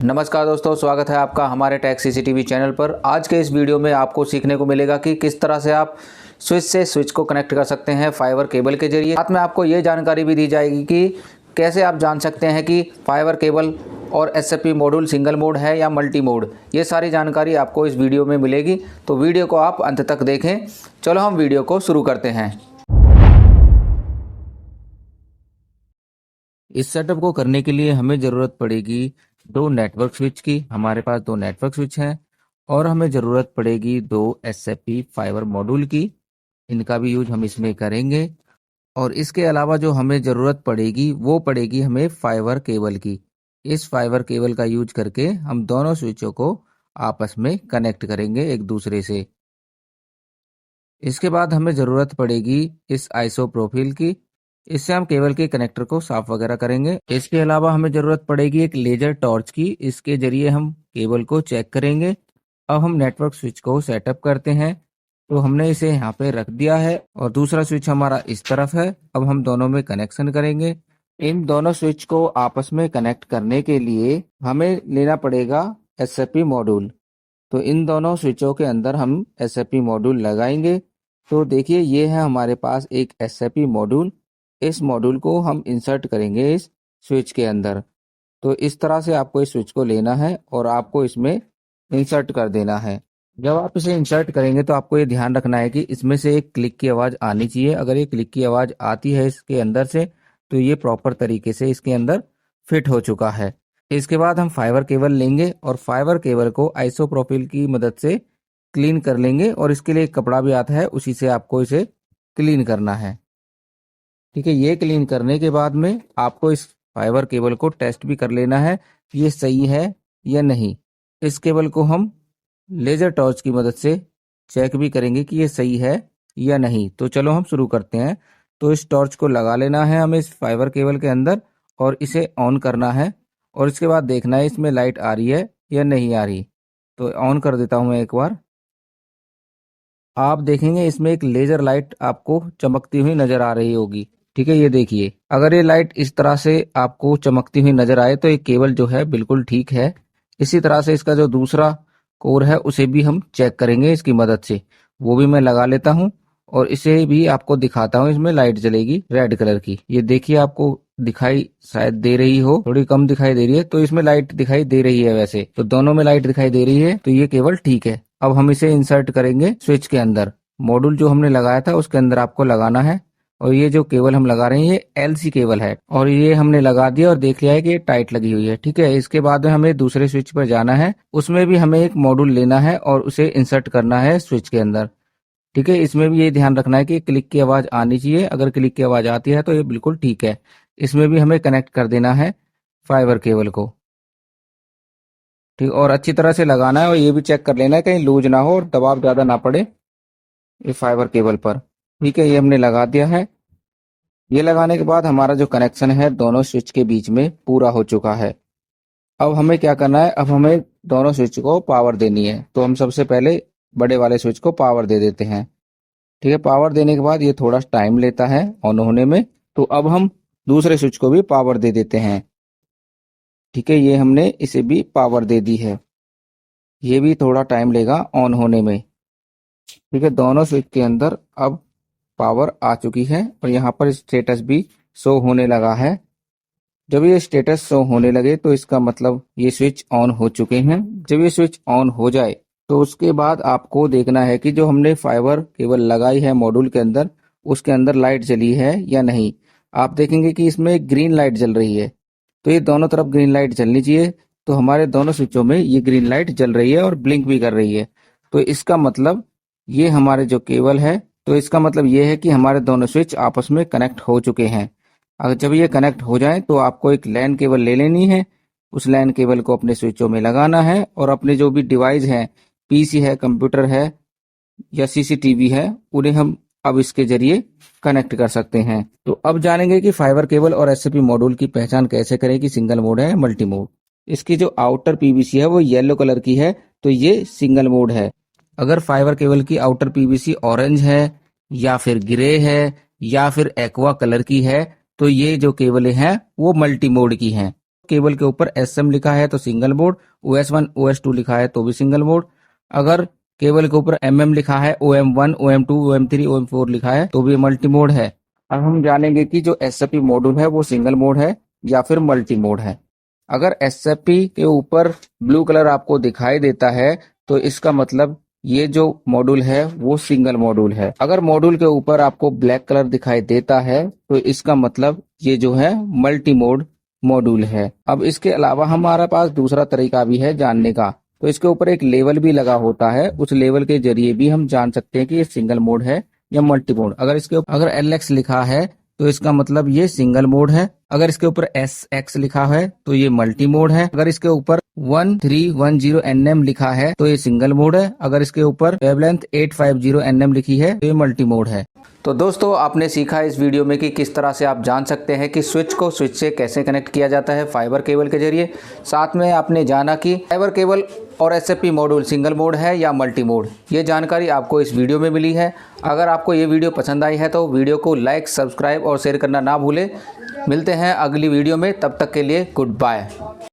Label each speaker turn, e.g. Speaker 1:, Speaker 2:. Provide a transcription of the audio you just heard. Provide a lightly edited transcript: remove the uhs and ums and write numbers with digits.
Speaker 1: नमस्कार दोस्तों, स्वागत है आपका हमारे टेक सीसीटीवी चैनल पर। आज के इस वीडियो में आपको सीखने को मिलेगा कि किस तरह से आप स्विच से स्विच को कनेक्ट कर सकते हैं फाइबर केबल के जरिए। साथ में आपको ये जानकारी भी दी जाएगी कि कैसे आप जान सकते हैं कि फाइबर केबल और एसएफपी मॉड्यूल सिंगल मोड है या मल्टी मोड। ये सारी जानकारी आपको इस वीडियो में मिलेगी, तो वीडियो को आप अंत तक देखें। चलो हम वीडियो को शुरू करते हैं। इस सेटअप को करने के लिए हमें ज़रूरत पड़ेगी दो नेटवर्क स्विच की। हमारे पास दो नेटवर्क स्विच हैं और हमें ज़रूरत पड़ेगी दो एसएफपी फाइबर मॉड्यूल की। इनका भी यूज हम इसमें करेंगे। और इसके अलावा जो हमें ज़रूरत पड़ेगी वो पड़ेगी हमें फाइबर केबल की। इस फाइबर केबल का यूज करके हम दोनों स्विचों को आपस में कनेक्ट करेंगे एक दूसरे से। इसके बाद हमें ज़रूरत पड़ेगी इस आइसो प्रोफाइल की। इससे हम केबल के कनेक्टर को साफ वगैरह करेंगे। इसके अलावा हमें ज़रूरत पड़ेगी एक लेजर टॉर्च की। इसके जरिए हम केबल को चेक करेंगे। अब हम नेटवर्क स्विच को सेटअप करते हैं। तो हमने इसे यहाँ पे रख दिया है और दूसरा स्विच हमारा इस तरफ है। अब हम दोनों में कनेक्शन करेंगे। इन दोनों स्विच को आपस में कनेक्ट करने के लिए हमें लेना पड़ेगा एसएफपी मॉड्यूल। तो इन दोनों स्विचों के अंदर हम एसएफपी मॉड्यूल लगाएंगे। तो देखिए, ये है हमारे पास एक एसएफपी मॉड्यूल। इस मॉड्यूल को हम इंसर्ट करेंगे इस स्विच के अंदर। तो इस तरह से आपको इस स्विच को लेना है और आपको इसमें इंसर्ट कर देना है। जब आप इसे इंसर्ट करेंगे तो आपको ये ध्यान रखना है कि इसमें से एक क्लिक की आवाज़ आनी चाहिए। अगर ये क्लिक की आवाज़ आती है इसके अंदर से तो ये प्रॉपर तरीके से इसके अंदर फिट हो चुका है। इसके बाद हम फाइबर केबल लेंगे और फाइबर केबल को आइसोप्रोपिल की मदद से क्लीन कर लेंगे। और इसके लिए एक कपड़ा भी आता है, उसी से आपको इसे क्लीन करना है। ठीक है, ये क्लीन करने के बाद में आपको इस फाइबर केबल को टेस्ट भी कर लेना है ये सही है या नहीं। इस केबल को हम लेजर टॉर्च की मदद से चेक भी करेंगे कि ये सही है या नहीं। तो चलो हम शुरू करते हैं। तो इस टॉर्च को लगा लेना है हमें इस फाइबर केबल के अंदर और इसे ऑन करना है। और इसके बाद देखना है इसमें लाइट आ रही है या नहीं आ रही। तो ऑन कर देता हूं मैं एक बार। आप देखेंगे इसमें एक लेजर लाइट आपको चमकती हुई नजर आ रही होगी। ठीक है, ये देखिए, अगर ये लाइट इस तरह से आपको चमकती हुई नजर आए तो ये केबल जो है बिल्कुल ठीक है। इसी तरह से इसका जो दूसरा कोर है उसे भी हम चेक करेंगे इसकी मदद से। वो भी मैं लगा लेता हूं और इसे भी आपको दिखाता हूं। इसमें लाइट जलेगी रेड कलर की। ये देखिए, आपको दिखाई शायद दे रही हो, थोड़ी कम दिखाई दे रही है। तो इसमें लाइट दिखाई दे रही है, वैसे तो दोनों में लाइट दिखाई दे रही है, तो ये केबल ठीक है। अब हम इसे इंसर्ट करेंगे स्विच के अंदर। मॉड्यूल जो हमने लगाया था उसके अंदर आपको लगाना है। और ये जो केबल हम लगा रहे हैं ये एलसी केबल है और ये हमने लगा दिया और देख लिया है कि ये टाइट लगी हुई है। ठीक है, इसके बाद में हमें दूसरे स्विच पर जाना है। उसमें भी हमें एक मॉड्यूल लेना है और उसे इंसर्ट करना है स्विच के अंदर। ठीक है, इसमें भी ये ध्यान रखना है कि क्लिक की आवाज आनी चाहिए। अगर क्लिक की आवाज आती है तो ये बिल्कुल ठीक है। इसमें भी हमें कनेक्ट कर देना है फाइबर केबल को। ठीक, और अच्छी तरह से लगाना है और ये भी चेक कर लेना है कहीं लूज ना हो और दबाव ज्यादा ना पड़े ये फाइबर केबल पर। ठीक है, ये हमने लगा दिया है। ये लगाने के बाद हमारा जो कनेक्शन है दोनों स्विच के बीच में पूरा हो चुका है। अब हमें क्या करना है, अब हमें दोनों स्विच को पावर देनी है। तो हम सबसे पहले बड़े वाले स्विच को पावर दे देते हैं। ठीक है, पावर देने के बाद ये थोड़ा टाइम लेता है ऑन होने में। तो अब हम दूसरे स्विच को भी पावर दे देते हैं। ठीक है, ये हमने इसे भी पावर दे दी है। ये भी थोड़ा टाइम लेगा ऑन होने में। ठीक है, दोनों स्विच के अंदर अब पावर आ चुकी है और यहाँ पर स्टेटस भी शो होने लगा है। जब ये स्टेटस शो होने लगे तो इसका मतलब ये स्विच ऑन हो चुके हैं। जब ये स्विच ऑन हो जाए तो उसके बाद आपको देखना है कि जो हमने फाइबर केबल लगाई है मॉड्यूल के अंदर उसके अंदर लाइट जली है या नहीं। आप देखेंगे कि इसमें ग्रीन लाइट जल रही है। तो ये दोनों तरफ ग्रीन लाइट जलनी चाहिए। तो हमारे दोनों स्विचों में ये ग्रीन लाइट जल रही है और ब्लिंक भी कर रही है। तो इसका मतलब ये हमारे जो केबल है, तो इसका मतलब ये है कि हमारे दोनों स्विच आपस में कनेक्ट हो चुके हैं। अगर जब ये कनेक्ट हो जाए तो आपको एक लैन केबल ले लेनी है। उस लैन केबल को अपने स्विचों में लगाना है और अपने जो भी डिवाइस हैं, पीसी है, कंप्यूटर है या सीसीटीवी है, उन्हें हम अब इसके जरिए कनेक्ट कर सकते हैं। तो अब जानेंगे कि फाइबर केबल और एसएफपी मॉड्यूल की पहचान कैसे करें कि सिंगल मोड है या मल्टी मोड। इसकी जो आउटर पीवीसी है वो येलो कलर की है, तो ये सिंगल मोड है। अगर फाइबर केबल की आउटर पीवीसी ऑरेंज है या फिर ग्रे है या फिर एक्वा कलर की है तो ये जो केबलें हैं वो मल्टी मोड की हैं। केबल के ऊपर SM लिखा है तो सिंगल मोड, OS1 OS2 लिखा है तो भी सिंगल मोड। अगर केबल के ऊपर MM लिखा है, OM1 OM2 OM3 OM4 लिखा है तो भी मल्टी मोड है। अब हम जानेंगे कि जो SFP मॉड्यूल है वो सिंगल मोड है या फिर मल्टी मोड है। अगर SFP के ऊपर ब्लू कलर आपको दिखाई देता है तो इसका मतलब ये जो मॉड्यूल है वो सिंगल मॉड्यूल है। अगर मॉड्यूल के ऊपर आपको ब्लैक कलर दिखाई देता है तो इसका मतलब ये जो है मल्टी मोड मॉड्यूल है। अब इसके अलावा हमारे पास दूसरा तरीका भी है जानने का, तो इसके ऊपर एक लेवल भी लगा होता है, उस लेवल के जरिए भी हम जान सकते हैं कि ये सिंगल मोड है या मल्टी मोड। अगर LX लिखा है तो इसका मतलब ये सिंगल मोड है। अगर इसके ऊपर SX लिखा है तो ये मल्टी मोड है। अगर इसके ऊपर 1310 NM लिखा है तो ये सिंगल मोड है। अगर इसके ऊपर वेवलेंथ 850 NM लिखी है तो ये मल्टी मोड है। तो दोस्तों, आपने सीखा इस वीडियो में कि किस तरह से आप जान सकते हैं कि स्विच को स्विच से कैसे कनेक्ट किया जाता है फाइबर केबल के जरिए। साथ में आपने जाना कि फाइबर केबल और SFP मॉड्यूल सिंगल मोड है या मल्टी मोड। ये जानकारी आपको इस वीडियो में मिली है। अगर आपको ये वीडियो पसंद आई है तो वीडियो को लाइक, सब्सक्राइब और शेयर करना ना भूलें। मिलते हैं अगली वीडियो में, तब तक के लिए गुड बाय।